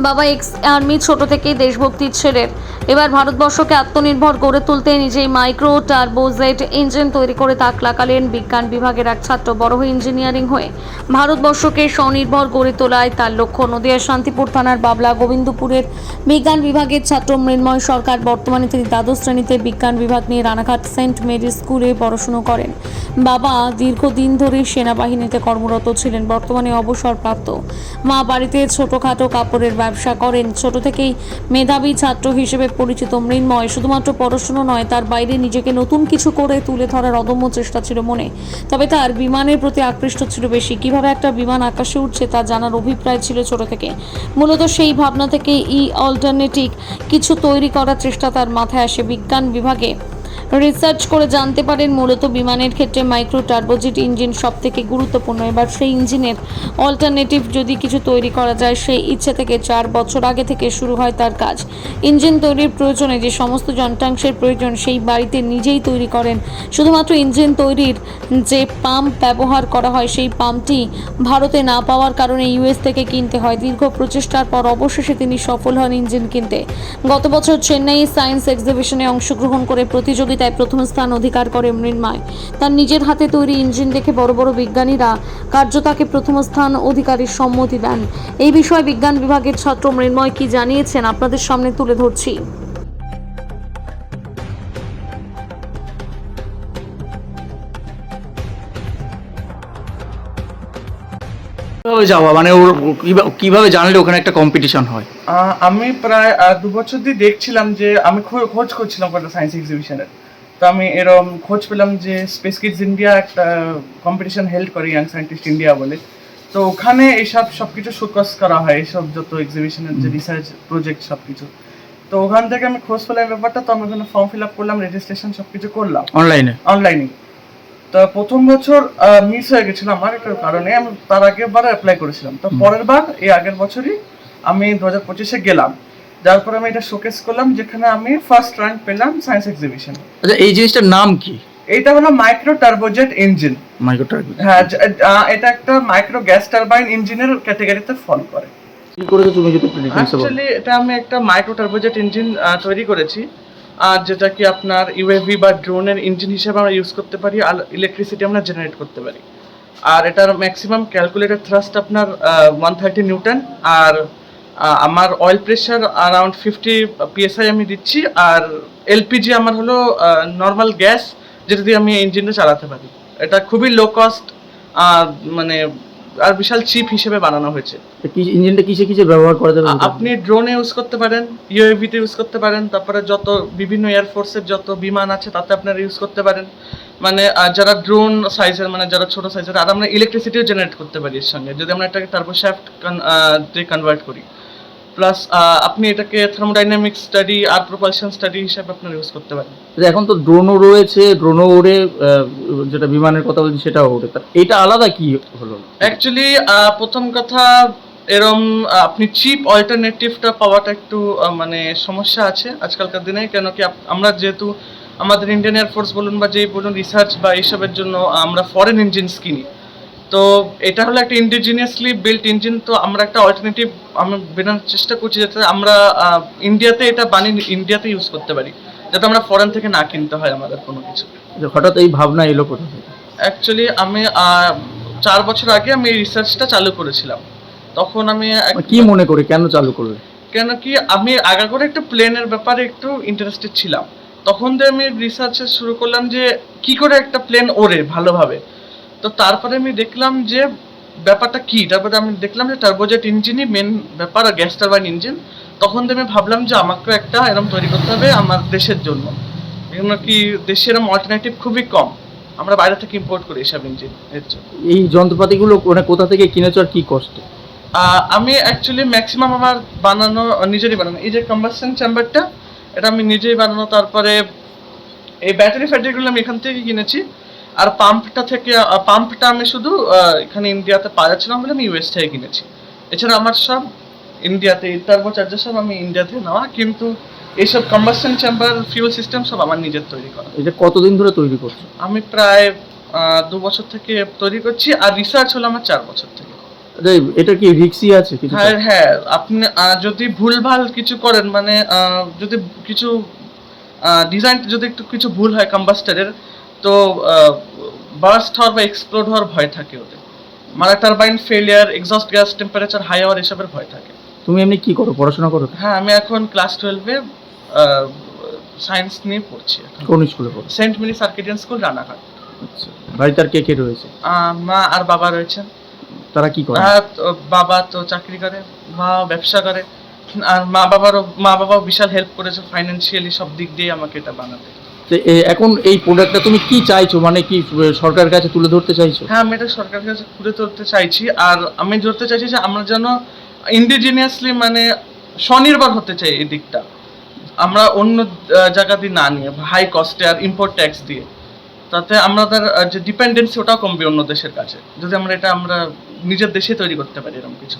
বাবা ex army, ছোট থেকেই দেশভক্তির ছেলের। এবার ভারতবর্ষকে আত্মনির্ভর গড়ে তুলতে নিজেই মাইক্রো টার্বোজেট ইঞ্জিন তৈরি করে তাক লাগালেন বিজ্ঞান বিভাগের এক ছাত্র। বড় হয়ে ইঞ্জিনিয়ারিং হয়ে ভারতবর্ষকে স্বনির্ভর গড়ে তোলায় তার লক্ষ্য। নদিয়ার শান্তিপুর থানার বাবলা গোবিন্দপুরের বিজ্ঞান বিভাগের ছাত্র মৃন্ময় সরকার। বর্তমানে তিনি দ্বাদশ শ্রেণীতে বিজ্ঞান বিভাগ নিয়ে রানাঘাট সেন্ট মেরি স্কুলে পড়াশুনো করেন। বাবা দীর্ঘদিন ধরে সেনাবাহিনীতে কর্মরত ছিলেন, বর্তমানে অবসরপ্রাপ্ত। মা বাড়িতে ছোটখাটো কাপড়ের ব্যবসা করেন। ছোট থেকেই মেধাবী ছাত্র হিসেবে পরিচিত মৃন্ময় শুধুমাত্র পড়াশোনা নয়, তার বাইরে নিজেকে নতুন কিছু করে তুলে ধরার অদম্য চেষ্টা ছিল মনে। তবে তার বিমানের প্রতি আকৃষ্ট ছিল বেশি। কিভাবে একটা বিমান আকাশে উঠছে তা জানার অভিপ্রায় ছিল ছোট থেকে। মূলত সেই ভাবনা থেকে অল্টারনেটিভ কিছু তৈরি করার চেষ্টা তার মাথায় আসে। বিজ্ঞান বিভাগে রিসার্চ করে জানতে পারেন মূলত বিমানের ক্ষেত্রে মাইক্রো টার্বোজেট ইঞ্জিন সবথেকে গুরুত্বপূর্ণ। এবার সেই ইঞ্জিনের অল্টারনেটিভ যদি কিছু তৈরি করা যায়, সেই ইচ্ছে থেকে 4 বছর আগে থেকে শুরু হয় তার কাজ। ইঞ্জিন তৈরির প্রয়োজনে যে সমস্ত যন্ত্রাংশের প্রয়োজন সেই বাড়িতে নিজেই তৈরি করেন। শুধুমাত্র ইঞ্জিন তৈরির যে পাম্প ব্যবহার করা হয় সেই পাম্পটি ভারতে না পাওয়ার কারণে ইউএস থেকে কিনতে হয়। দীর্ঘ প্রচেষ্টার পর অবশেষে তিনি সফল হন ইঞ্জিন কিনতে। গত বছর চেন্নাই সায়েন্স এক্সিবিশনে অংশগ্রহণ করে প্রতিযোগিতায় প্রথম স্থান অধিকার করে মৃন্ময়। তার নিজের হাতে তৈরি ইঞ্জিন দেখে বড় বড় বিজ্ঞানীরা কার্য তাকে প্রথম স্থান অধিকারীর সম্মতি দেন। এই বিষয়ে বিজ্ঞান বিভাগের ছাত্র মৃন্ময় কি জানিয়েছেন আপনাদের সামনে তুলে ধরছি। কিভাবে যাওয়া মানে ওর কিভাবে জানলে ওখানে একটা কম্পিটিশন হয়? আমি প্রায় 2 বছর দিয়ে দেখছিলাম যে আমি খোঁজ করছিলাম কয়েকটা সায়েন্স এক্সিবিশনের। তো আমি এরকম খোঁজ পেলাম যে স্পেস কিডস ইন্ডিয়া একটা কম্পিটিশন হেল্ড করে, ইয়াং সায়েন্টিস্ট ইন্ডিয়া বলে। তো ওখানে এইসব সবকিছু শোকস করা হয়, এইসব যত এক্সিবিশনের যে রিসার্চ প্রজেক্ট সবকিছু। তো ওখান থেকে আমি খোঁজ পেলাম ব্যাপারটা। তো আমি ওখানে ফর্ম ফিল আপ করলাম, রেজিস্ট্রেশন সবকিছু করলাম অনলাইনে। তো প্রথম বছর মিস হয়ে গেছিল আমার একটা কারণে। আমি তার আগের বার অ্যাপ্লাই করেছিলাম। তো পরের বার এই আগের বছরই আমি 2025-এ গেলাম। যার পরে আমি এটা শোকেস করলাম, যেখানে আমি ফার্স্ট র্যাঙ্ক পেলাম সায়েন্স এক্সিবিশনে। আচ্ছা, এই জিনিসটার নাম কি? এটা হলো micro turbojet engine. Micro turbojet, হ্যাঁ, এটা একটা মাইক্রো গ্যাস টারবাইন ইঞ্জিনের ক্যাটাগরিতে ফল করে। কি করেছো তুমি যদি একটু ডিটেইলসে বলো? অ্যাকচুয়ালি এটা আমি একটা মাইক্রো টার্বোজেট ইঞ্জিন তৈরি করেছি, আর যেটা কি আপনার ইউএভি বা ড্রোনের ইঞ্জিন হিসেবে আমরা ইউজ করতে পারি, আর ইলেকট্রিসিটি আমরা জেনারেট করতে পারি। আর এটার ম্যাক্সিমাম ক্যালকুলেটেড থ্রাস্ট আপনার 130 নিউটন। আর আমার অয়েল প্রেশার অ্যারাউন্ড 50 PSI আমি দিচ্ছি। আর এলপিজি আমার হলো নর্মাল গ্যাস, যেটা দিয়ে আমি ইঞ্জিনটা চালাতে পারি। এটা খুবই লো কস্ট, মানে আর বিশাল চিপ হিসেবে বানানো হয়েছে। কি ইঞ্জিনটা কিসে ব্যবহার করা যাবে? আপনি ড্রোনে ইউজ করতে পারেন, ইউএভিতে ইউজ করতে পারেন, তারপরে যত বিভিন্ন এয়ারফোর্সের যত বিমান আছে তাতে আপনারা ইউজ করতে পারেন। মানে যারা ড্রোন সাইজের, মানে যারা ছোট সাইজের, আর আমরা ইলেকট্রিসিটিও জেনারেট করতে পারি এর সঙ্গে, যদি আমরা এটাকে টার্বোশ্যাফট কনভার্ট করি। প্লাস আপনি এটাকে থার্মোডাইনামিক স্টাডি আর প্রপালশন স্টাডি হিসেবে আপনারা ইউজ করতে পারেন। এখন তো ড্রোনও রয়েছে, ড্রোনও ওড়ে, যেটা বিমানের কথা বলছি সেটাও ওড়ে। এটা আলাদা কি হলো? অ্যাকচুয়ালি প্রথম কথা, এরম আপনি চিপ অল্টারনেটিভটা পাওয়াটা একটু মানে সমস্যা আছে আজকালকার দিনে। কেন কি আমরা যেহেতু আমাদের ইন্ডিয়ান এয়ারফোর্স বলুন বা যেই বলুন রিসার্চ বা এইসবের জন্য আমরা ফরেন ইঞ্জিনস কিনি। তো এটা হলো একটা ইন্ডিজিনিয়াসলি বিল্ট ইঞ্জিন। তো আমরা একটা অল্টারনেটিভ আমরা বেনার চেষ্টা করছি, যাতে আমরা ইন্ডিয়াতে এটা বানিয়ে ইন্ডিয়াতে ইউজ করতে পারি, যাতে আমরা ফরেন থেকে না কিনতে হয় আমাদের কোনো কিছু। হঠাৎ এই ভাবনা এলো কোথা থেকে? অ্যাকচুয়ালি আমি 4 বছর আগে আমি এই রিসার্চটা চালু করেছিলাম। তখন আমি কি মনে করে কেন চালু করলে? কেন কি আমি আগে করে একটা প্লেনের ব্যাপারে একটু ইন্টারেস্টেড ছিলাম। তখন দিয়ে আমি রিসার্চ শুরু করলাম যে কি করে একটা প্লেন ওড়ে ভালোভাবে। তো তারপরে আমি দেখলাম যে ব্যাপারটা কি, তারপরে আমি দেখলাম যে টার্বোজেট ইঞ্জিনই মেন ব্যাপার, আর গ্যাস টারবাইন ইঞ্জিন। তখন দিয়ে আমি ভাবলাম যে আমাকে একটা এরকম তৈরি করতে হবে আমার দেশের জন্য। কেন কি দেশে এরকম অল্টারনেটিভ খুবই কম, আমরা বাইরে থেকে ইম্পোর্ট করি এসব ইঞ্জিন এর জন্য। এই যন্ত্রপাতিগুলো মানে কোথা থেকে কিনেছো আর কি কস্টে? আমি অ্যাকচুয়ালি ম্যাক্সিমাম আমার বানানো নিজেরই বানানো। এই যে কম্বাসশন চেম্বারটা, এটা আমি নিজেই বানানো। তারপরে এই ব্যাটারি ফ্যাটারিগুলো আমি এখান থেকে কিনেছি। আর পাম্পটা আমি শুধু এখানে ইন্ডিয়াতে পাওয়া যাচ্ছিল না বলে আমি ইউএস থেকে কিনেছি। এছাড়া আমার সব ইন্ডিয়াতে, টার্বো চার্জার সব আমি ইন্ডিয়াতে নেওয়া, কিন্তু এইসব কম্বাসশন চেম্বার ফিউল সিস্টেম সব আমার নিজের তৈরি করা। এটা কতদিন ধরে তৈরি করছো? আমি প্রায় 2 বছর থেকে তৈরি করছি, আর রিসার্চ হলো আমার 4 বছর থেকে। আরে, এটা কি রিস্কি আছে কিছু? হ্যাঁ হ্যাঁ, আপনি যদি ভুলভাল কিছু করেন, মানে যদি কিছু ডিজাইন যদি একটু কিছু ভুল হয় কম্বাস্টারের, তো বার্স্ট হওয়ার বা এক্সপ্লোড হওয়ার ভয় থাকে ওদের। মানে turbine failure, exhaust gas temperature high হওয়ার এসবের ভয় থাকে। তুমি এমনি কি করো, পড়াশোনা করো? হ্যাঁ, আমি এখন ক্লাস 12-এ সায়েন্স নিয়ে পড়ছি এখন। কোন স্কুলে পড়ো? সেন্ট মিনি সার্কিডিয়ান স্কুল, রানাঘাট। আচ্ছা, বাড়িতে আর কে কে রয়েছে? মা আর বাবা রয়েছেন। তারা কি করে? বাবা তো চাকরি করে, মা ব্যবসা করে। আর মা বাবাও বিশাল হেল্প করেছে ফাইন্যান্সিয়ালি, সব দিক দিয়ে আমাকে এটা বানাতে। তো এখন এই প্রোডাক্টটা তুমি কি চাইছো, মানে কি সরকারের কাছে তুলে ধরতে চাইছো? হ্যাঁ, আমি এটা সরকারের কাছে তুলে ধরতে চাইছি। আর আমি ধরতে চাইছি যে আমরা যেন ইন্ডিজিনিয়াসলি, মানে স্বনির্ভর হতে চাই এই দিকটা। আমরা অন্য জায়গা দিয়ে না নিয়ে, হাই কস্টে আর ইম্পোর্ট ট্যাক্স দিয়ে, তাতে আমাদের যে ডিপেন্ডেন্সি ওটাও কমবে অন্য দেশের কাছে, যদি আমরা নিজের দেশে তৈরি করতে পারি এরকম কিছু।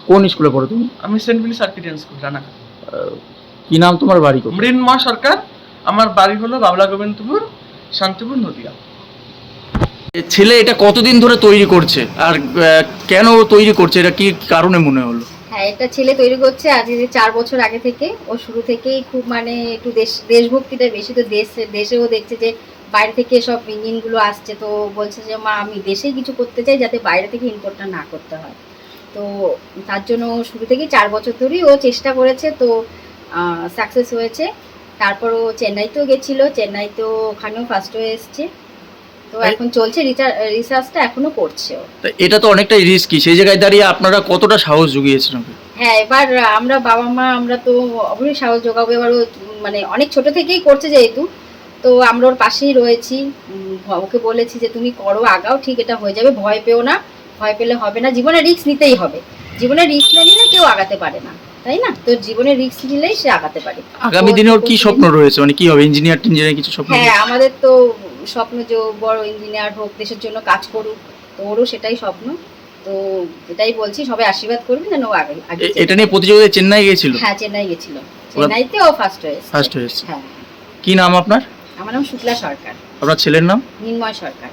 কোন স্কুলে পড়ো তুমি? আমি সেন্ট মিনি সার্কিডিয়ান স্কুল, রানাঘাট। কি নাম তোমার, বাড়ি কোথায়? মৃন্ময় সরকার। আমার বাড়ি হলো বাবলা গোবিন্দপুর, শান্তিপুর, নদিয়া। ছেলে এটা কতদিন ধরে তৈরি করছে, আর কেন ও তৈরি করছে, এটা কি কারণে মনে হলো? হ্যাঁ, এটা ছেলে তৈরি করছে আজ 4 বছর আগে থেকে। ও শুরু থেকেই খুব মানে একটু দেশভক্তিটা বেশি, তো দেশেও দেখছে যে বাইরে থেকে সব ইঞ্জিনগুলো আসছে, তো বলছে যে মা আমি দেশেই কিছু করতে চাই যাতে বাইরে থেকে ইম্পোর্টটা না করতে হয়। তো তার জন্য শুরু থেকেই 4 বছর ধরেই ও চেষ্টা করেছে, তো সাকসেস হয়েছে। তারপর ও চেন্নাইতেও গেছিলো, চেন্নাইতেও ওখানেও ফার্স্ট হয়ে এসছে। তো এখন চলছে রিসার্চটা, এখনো করছে ও। এটা তো অনেকটাই রিস্কি, সেই জায়গায় দাঁড়িয়ে আপনারা কতটা সাহস জুগিয়েছেন? হ্যাঁ, এবার আমরা বাবা মা আমরা তো অবশ্যই সাহস যোগাবো। এবার ও মানে অনেক ছোট থেকেই করছে যেহেতু, তো আমরা ওর পাশেই রয়েছি। ওকে বলেছি যে তুমি করো, আগাও, ঠিক এটা হয়ে যাবে, ভয় পেও না, ভয় পেলে হবে না। জীবনে রিস্ক নিতেই হবে, জীবনে রিস্ক না নিলে কেউ আগাতে পারে না, তাই না? তো জীবনে রিস্ক নিলেই সে আগাতে পারে। আগামী দিনে ওর কি স্বপ্ন রয়েছে, মানে কি হবে, ইঞ্জিনিয়ার কিছু স্বপ্ন? হ্যাঁ, আমাদের তো স্বপ্ন যে বড় ইঞ্জিনিয়ার হোক, দেশের জন্য কাজ করুক, তো ওরও সেটাই স্বপ্ন। তো এটাই বলছি, সবাই আশীর্বাদ করবেন যেন ও আগে। এটা নিয়ে প্রতিযোগিতায় চেন্নাই গেছিল? হ্যাঁ, চেন্নাই গেছিল, চেন্নাইতে ও ফার্স্ট হয়েছে। হয়েছে। হ্যাঁ। কি নাম আপনার? আমার নাম শুক্লা সরকার। আপনার ছেলের নাম? নির্ময় সরকার।